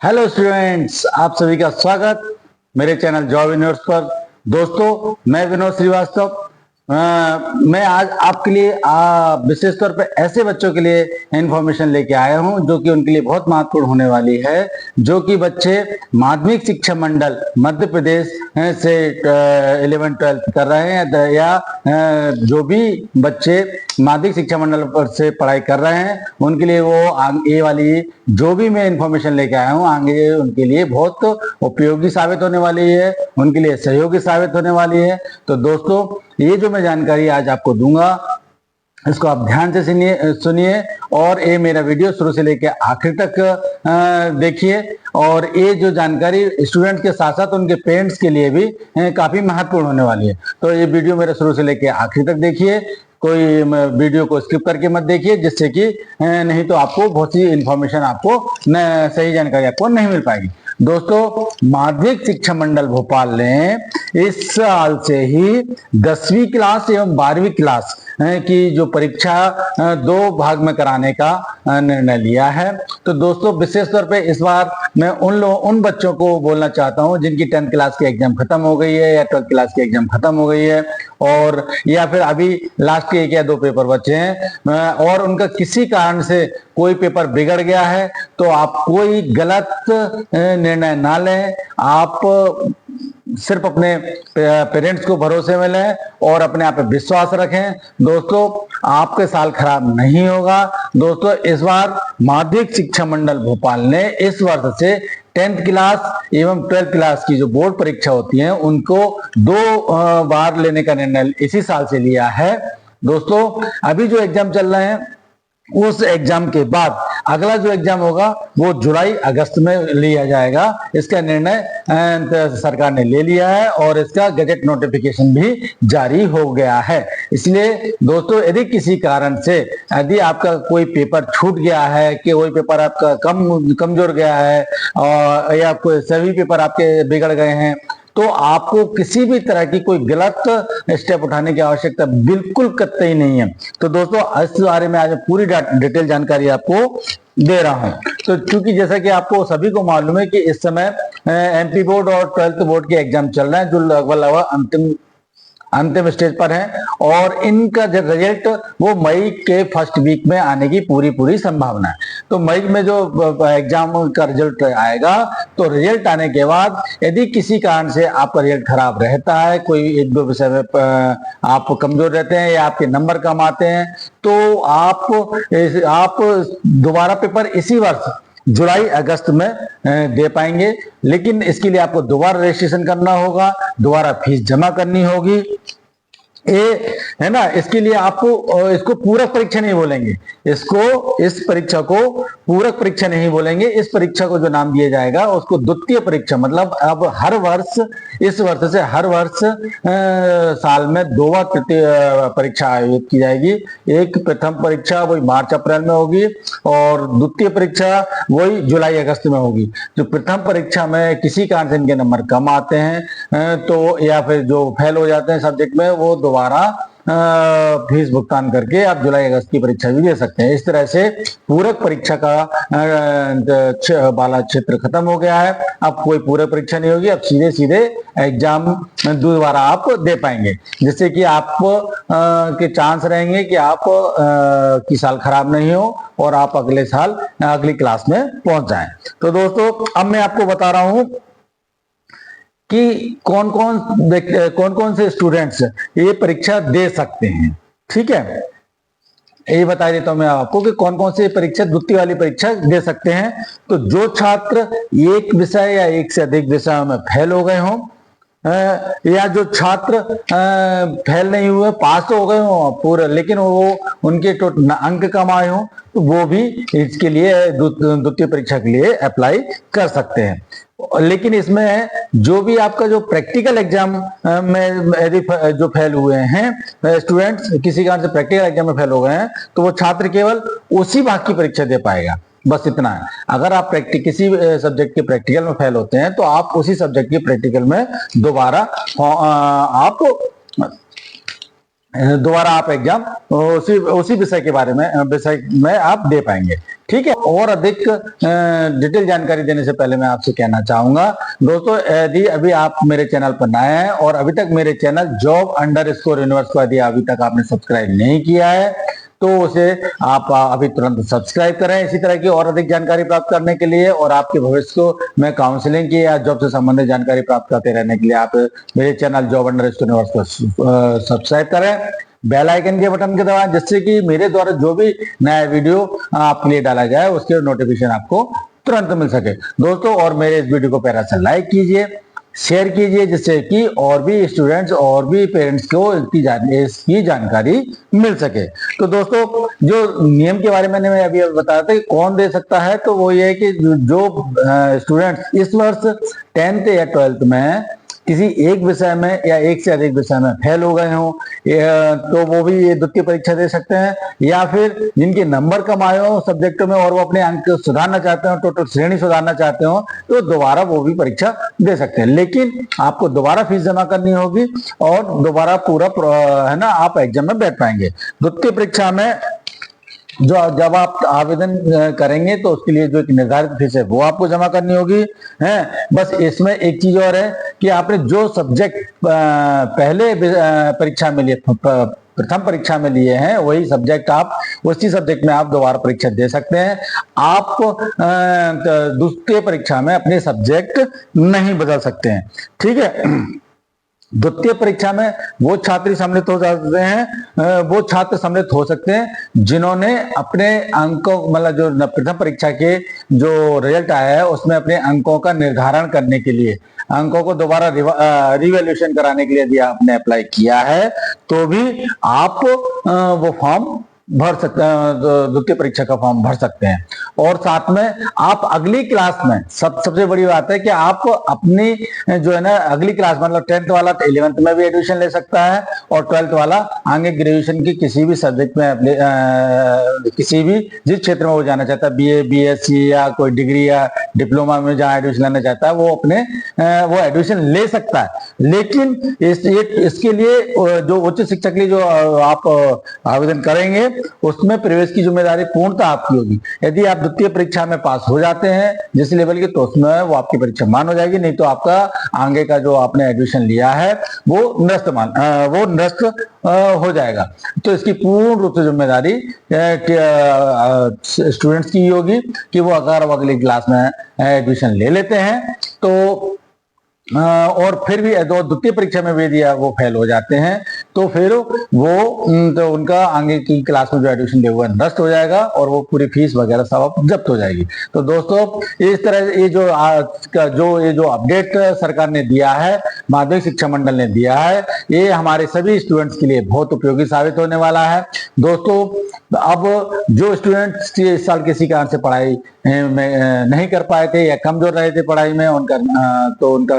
Hello students, आप सभी का स्वागत मेरे चैनल जॉब यूनिवर्स पर। दोस्तों, मैं विनोद श्रीवास्तव। मैं आज आपके लिए विशेष तौर पे ऐसे बच्चों के लिए इंफॉर्मेशन लेके आया हूं जो कि उनके लिए बहुत महत्वपूर्ण होने वाली है। जो कि बच्चे माध्यमिक शिक्षा मंडल मध्य प्रदेश से 11th-12th कर रहे हैं या जो भी बच्चे माध्यमिक शिक्षा मंडल पर से पढ़ाई कर रहे हैं उनके लिए वो ये वाली जो भी मैं इंफॉर्मेशन लेके आया हूँ आगे उनके लिए बहुत उपयोगी साबित होने वाली है, उनके लिए सहयोगी साबित होने वाली है। तो दोस्तों, ये जो मैं जानकारी आज आपको दूंगा इसको आप ध्यान से सुनिए और ये मेरा वीडियो शुरू से लेकर आखिर तक देखिए। और ये जो जानकारी स्टूडेंट के साथ साथ उनके पेरेंट्स के लिए भी काफी महत्वपूर्ण होने वाली है। तो ये वीडियो मेरा शुरू से लेकर आखिर तक देखिए, कोई वीडियो को स्किप करके मत देखिए, जिससे कि नहीं तो आपको बहुत सी इंफॉर्मेशन आपको सही जानकारी आपको नहीं मिल पाएगी। दोस्तों, माध्यमिक शिक्षा मंडल भोपाल ने इस साल से ही 10वीं क्लास एवं 12वीं क्लास की जो परीक्षा दो भाग में कराने का निर्णय लिया है। तो दोस्तों, विशेष तौर पे इस बार मैं उन बच्चों को बोलना चाहता हूं जिनकी 10th क्लास की एग्जाम खत्म हो गई है या 12th क्लास की एग्जाम खत्म हो गई है और या फिर अभी लास्ट के 1 या 2 पेपर बचे हैं और उनका किसी कारण से कोई पेपर बिगड़ गया है, तो आप कोई गलत निर्णय ना लें। आप सिर्फ अपने पेरेंट्स को भरोसे में लें और अपने आप पे विश्वास रखें। दोस्तों, आपके साल खराब नहीं होगा। दोस्तों, इस बार माध्यमिक शिक्षा मंडल भोपाल ने इस वर्ष से 10th क्लास एवं 12th क्लास की जो बोर्ड परीक्षा होती है उनको 2 बार लेने का निर्णय इसी साल से लिया है। दोस्तों, अभी जो एग्जाम चल रहे हैं उस एग्जाम के बाद अगला जो एग्जाम होगा वो जुलाई अगस्त में लिया जाएगा। इसका निर्णय सरकार ने ले लिया है और इसका गजट नोटिफिकेशन भी जारी हो गया है। इसलिए दोस्तों, यदि किसी कारण से यदि आपका कोई पेपर छूट गया है कि कोई पेपर आपका कमजोर गया है और या कोई सभी पेपर आपके बिगड़ गए हैं, तो आपको किसी भी तरह की कोई गलत स्टेप उठाने की आवश्यकता बिल्कुल कतई नहीं है। तो दोस्तों, इस बारे में आज पूरी डिटेल जानकारी आपको दे रहा हूं। तो क्योंकि जैसा कि आपको सभी को मालूम है कि इस समय एमपी बोर्ड और 12th बोर्ड के एग्जाम चल रहे हैं जो लगभग अंतिम स्टेज पर है और इनका जो रिजल्ट वो मई के फर्स्ट वीक में आने की पूरी संभावना है। तो मई में जो एग्जाम का रिजल्ट आएगा, तो रिजल्ट आने के बाद यदि किसी कारण से आपका रिजल्ट खराब रहता है, कोई 1-2 विषय में आप कमजोर रहते हैं या आपके नंबर कम आते हैं, तो आप दोबारा पेपर इसी वर्ष जुलाई अगस्त में दे पाएंगे। लेकिन इसके लिए आपको दोबारा रजिस्ट्रेशन करना होगा, दोबारा फीस जमा करनी होगी, ये है ना। इसके लिए आपको इसको पूरक परीक्षा नहीं बोलेंगे, इस परीक्षा को पूरक परीक्षा नहीं बोलेंगे। इस परीक्षा को जो नाम दिया जाएगा उसको द्वितीय परीक्षा, मतलब अब हर वर्ष इस वर्ष से हर वर्ष साल में 2 बार परीक्षा आयोजित की जाएगी। एक प्रथम परीक्षा वही मार्च अप्रैल में होगी और द्वितीय परीक्षा वही जुलाई अगस्त में होगी। जो प्रथम परीक्षा में किसी कारण से इनके नंबर कम आते हैं तो या फिर जो फेल हो जाते हैं सब्जेक्ट में, वो दोबारा फीस भुगतान करके आप जुलाई अगस्त की परीक्षा भी दे सकते हैं। इस तरह से पूरक परीक्षा का वाला क्षेत्र खत्म हो गया है। अब कोई पूरक परीक्षा नहीं होगी, अब सीधे एग्जाम दोबारा आप दे पाएंगे, जिससे कि आप के चांस रहेंगे कि आप की साल खराब नहीं हो और आप अगले साल अगली क्लास में पहुंच जाएं। तो दोस्तों, अब मैं आपको बता रहा हूं कि कौन कौन से स्टूडेंट्स ये परीक्षा दे सकते हैं। ठीक है, ये बता देता हूं मैं आपको कि कौन कौन से परीक्षा द्वितीय वाली परीक्षा दे सकते हैं। तो जो छात्र एक विषय या एक से अधिक विषयों में फेल हो गए हों या जो छात्र फेल नहीं हुए, पास तो हो गए हो पूरा, लेकिन वो उनके अंक कम आए हो, तो वो भी इसके लिए द्वितीय परीक्षा के लिए अप्लाई कर सकते हैं। लेकिन इसमें जो भी आपका जो प्रैक्टिकल एग्जाम में यदि जो फेल हुए हैं स्टूडेंट्स, किसी कारण से प्रैक्टिकल एग्जाम में फेल हो गए हैं, तो वो छात्र केवल उसी भाग की परीक्षा दे पाएगा। बस इतना है। अगर आप किसी सब्जेक्ट के प्रैक्टिकल में फेल होते हैं तो आप उसी सब्जेक्ट के प्रैक्टिकल में दोबारा आप दोबारा आप एग्जाम उसी उसी विषय में आप दे पाएंगे। ठीक है। और अधिक डिटेल जानकारी देने से पहले मैं आपसे कहना चाहूंगा दोस्तों, यदि अभी आप मेरे चैनल पर नए हैं और अभी तक मेरे चैनल job_universe को यदि अभी तक आपने सब्सक्राइब नहीं किया है तो उसे आप अभी तुरंत सब्सक्राइब करें। इसी तरह की और अधिक जानकारी प्राप्त करने के लिए और आपके भविष्य को मैं काउंसलिंग की या जॉब से संबंधित जानकारी प्राप्त करते रहने के लिए आप मेरे चैनल job_universe को सब्सक्राइब करें, बेल आइकन के बटन के दबाएं, जिससे कि मेरे द्वारा जो भी नया वीडियो आपके लिए डाला जाए उसके नोटिफिकेशन आपको तुरंत मिल सके दोस्तों। और मेरे इस वीडियो को प्यारा सा लाइक कीजिए, शेयर कीजिए, जिससे कि और भी स्टूडेंट्स और भी पेरेंट्स को इसकी जानकारी मिल सके। तो दोस्तों, जो नियम के बारे में मैंने अभी बताया था कि कौन दे सकता है, तो वो ये है कि जो स्टूडेंट्स इस वर्ष 10th या 12th में किसी एक विषय में या एक से अधिक विषय में फेल हो गए हों तो वो भी ये द्वितीय परीक्षा दे सकते हैं, या फिर जिनके नंबर कम आए हो सब्जेक्टों में और वो अपने अंक सुधारना चाहते हो, टोटल श्रेणी सुधारना चाहते हो, तो दोबारा वो भी परीक्षा दे सकते हैं। लेकिन आपको दोबारा फीस जमा करनी होगी और दोबारा पूरा है ना आप एग्जाम में बैठ पाएंगे। द्वितीय परीक्षा में जो जब आप आवेदन करेंगे तो उसके लिए जो एक निर्धारित फीस है वो आपको जमा करनी होगी है। बस इसमें एक चीज और है कि आपने जो सब्जेक्ट पहले परीक्षा में लिए प्रथम परीक्षा में लिए हैं वही सब्जेक्ट आप उसी सब्जेक्ट में आप दोबारा परीक्षा दे सकते हैं। आप द्वितीय परीक्षा में अपने सब्जेक्ट नहीं बदल सकते हैं। ठीक है। द्वितीय परीक्षा में वो छात्र सम्मिलित हो सकते हैं, वो छात्र सम्मिलित हो सकते हैं जिन्होंने अपने अंकों मतलब जो प्रथम परीक्षा के जो रिजल्ट आया है उसमें अपने अंकों का निर्धारण करने के लिए अंकों को दोबारा रिवैल्यूएशन कराने के लिए यदि आपने अप्लाई किया है तो भी आप वो फॉर्म भर सकते हैं, द्वितीय परीक्षा का फॉर्म भर सकते हैं। और साथ में आप अगली क्लास में सबसे बड़ी बात है कि आप अपनी जो है ना अगली क्लास मतलब 10th वाला 11th में भी एडमिशन ले सकता है और 12th वाला आगे ग्रेजुएशन की किसी भी सब्जेक्ट में किसी भी जिस क्षेत्र में वो जाना चाहता है, BA BSc या कोई डिग्री या डिप्लोमा में जहाँ एडमिशन लेना चाहता है वो अपने वो एडमिशन ले सकता है। लेकिन इसके लिए जो उच्च शिक्षा के लिए जो आप आवेदन करेंगे उसमें प्रवेश की जिम्मेदारी पूर्णतः आपकी होगी। यदि आप द्वितीय परीक्षा में पास हो जाते हैं जिस लेवल की तो उसमें वो आपकी परीक्षा मान हो जाएगी, नहीं तो आपका आगे का जो आपने एडमिशन लिया है वो नष्ट हो जाएगा। तो इसकी पूर्ण रूप से जिम्मेदारी स्टूडेंट्स की होगी कि वो अगर वो अगली क्लास में एडमिशन ले लेते हैं तो और फिर भी द्वितीय परीक्षा में भी दिया वो फेल हो जाते हैं तो फिर वो तो उनका आगे की क्लास में जो एडमिशन लिया हुआ नष्ट हो जाएगा और वो पूरी फीस वगैरह सब जब्त हो जाएगी। तो दोस्तों इस तरह ये जो अपडेट सरकार ने दिया है, माध्यमिक शिक्षा मंडल ने दिया है, ये हमारे सभी स्टूडेंट्स के लिए बहुत उपयोगी साबित होने वाला है। दोस्तों अब जो स्टूडेंट्स इस साल किसी कारण से पढ़ाई में नहीं कर पाए थे या कमजोर रहे थे पढ़ाई में उनका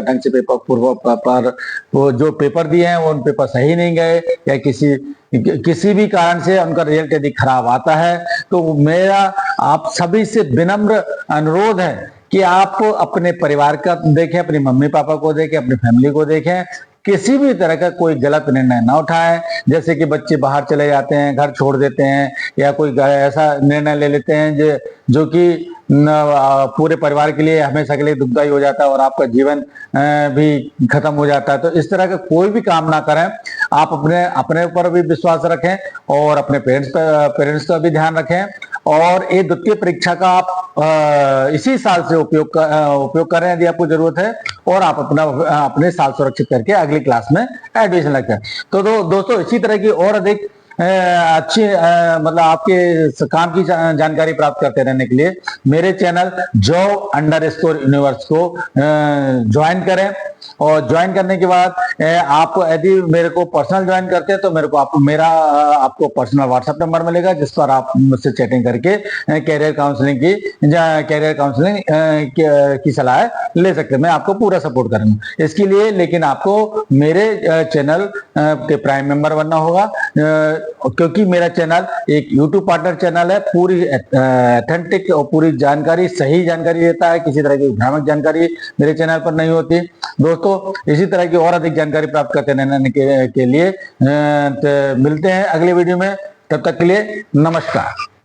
ढंग से पेपर वो जो पेपर दिए हैं वो उन पेपर सही नहीं गए या किसी भी कारण से उनका रिजल्ट यदि खराब आता है तो मेरा आप सभी से विनम्र अनुरोध है कि आप अपने परिवार का देखें, अपनी मम्मी पापा को देखें, अपनी फैमिली को देखें, किसी भी तरह का कोई गलत निर्णय ना उठाएं। जैसे कि बच्चे बाहर चले जाते हैं, घर छोड़ देते हैं या कोई ऐसा निर्णय ले लेते हैं जो कि पूरे परिवार के लिए हमेशा के लिए दुखदायी हो जाता है और आपका जीवन भी खत्म हो जाता है। तो इस तरह का कोई भी काम ना करें। आप अपने ऊपर भी विश्वास रखें और अपने पेरेंट्स का भी ध्यान रखें और ये द्वितीय परीक्षा का आप इसी साल से उपयोग करें यदि आपको जरूरत है और आप अपने साल सुरक्षित करके अगली क्लास में एडमिशन लगते हैं। तो दोस्तों इसी तरह की और अधिक अच्छी मतलब आपके काम की जानकारी प्राप्त करते रहने के लिए मेरे चैनल job_universe को ज्वाइन करें और ज्वाइन करने के बाद आप यदि मेरे को पर्सनल ज्वाइन करते हैं तो मेरे को आपको पर्सनल व्हाट्सएप नंबर मिलेगा जिस पर आप मुझसे चैटिंग करके कैरियर काउंसलिंग की सलाह ले सकते हैं। मैं आपको पूरा सपोर्ट करूंगा इसके लिए, लेकिन आपको मेरे चैनल के प्राइम मेंबर बनना होगा क्योंकि मेरा चैनल एक यूट्यूब पार्टनर चैनल है। पूरी ऑथेंटिक और पूरी जानकारी सही जानकारी देता है, किसी तरह की भ्रामक जानकारी मेरे चैनल पर नहीं होती। दोस्तों इसी तरह की और अधिक जानकारी प्राप्त करते रहने के लिए मिलते हैं अगले वीडियो में। तब तक के लिए नमस्कार।